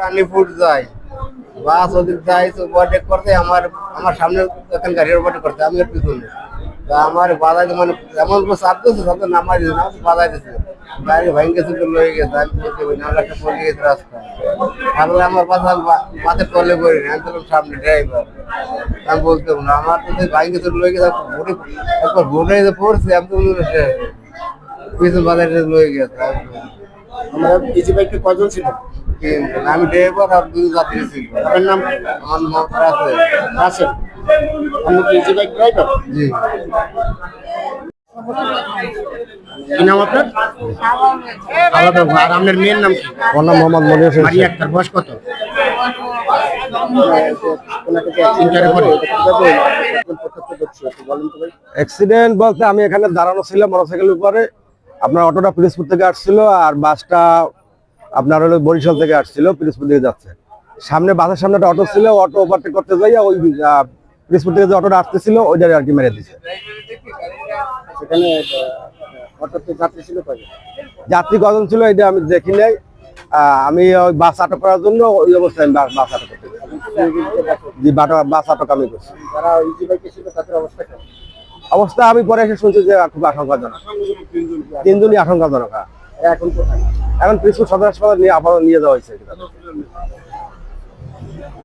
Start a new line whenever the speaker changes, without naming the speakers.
টানি ফুট যায়, বাস ওদিক যায় তো ওভারটেক করতে আমার আমার সামনে এখন গাড়ি ওভারটেক করতে আমি এর পিছনে, তা আমার বাধাইতে মানে এমন চাপ দিচ্ছে সাথে নামাই দিচ্ছে না বাধাই দিচ্ছে, গাড়ি ভেঙে গেছে তো লয়ে গেছে, আমি বলতে পারি না একটা পড়ে গেছে রাস্তায়, তারপরে আমার পাশে মাথায় তলে পড়ি না, আমি তখন সামনে ড্রাইভার, আমি বলতে পারি না আমার তো ভেঙে গেছে লয়ে গেছে, একবার ভোটে পড়ছে আমি তো পিছন বাজারে লয়ে গেছে।
আমরা ইজি বাইকে কজন ছিল?
আমি ড্রাইভার আর দুই যাত্রী ছিল।
আপনার নাম?
আমার নাম রাসেল।
রাসেল। আপনি কি ইজি বাইক ড্রাইভার?
জি।
কি নাম আপনার? আলাদা। আর আপনার মেয়ের নাম কি?
আমার নাম মোহাম্মদ মনির হোসেন।
মারিয়া আক্তার, বয়স কত?
অ্যাক্সিডেন্ট বলতে আমি এখানে দাঁড়ানো ছিলাম মোটরসাইকেলের উপরে, আপনার অটোটা পিরোজপুর থেকে আসছিল আর বাসটা আপনার হলো বরিশাল থেকে আসছিল, পিরোজপুর দিকে যাচ্ছে। সামনে বাসের সামনে একটা অটো ছিল, অটো ওভারটেক করতে যাই ওই পিরোজপুর থেকে যে অটোটা আসতেছিল ওইটারে আর কি মেরে দিছে।
সেখানে অটোতে যাত্রী ছিল কয়জন?
যাত্রী কজন ছিল এটা আমি দেখি নাই, আমি ওই বাস আটক করার জন্য ওই অবস্থায় আমি বাস আটক করতে জি, বাস আটক আমি করছি।
যারা ইজি বাইকে ছিল তাদের অবস্থা কেমন?
অবস্থা আমি পরে এসে শুনছি যে খুব আশঙ্কাজনক, তিনজনই আশঙ্কাজনক।
এখন কোথায়?
এখন পিরোজপুর সদর হাসপাতালে নিয়ে আপাতত নিয়ে যাওয়া হয়েছে।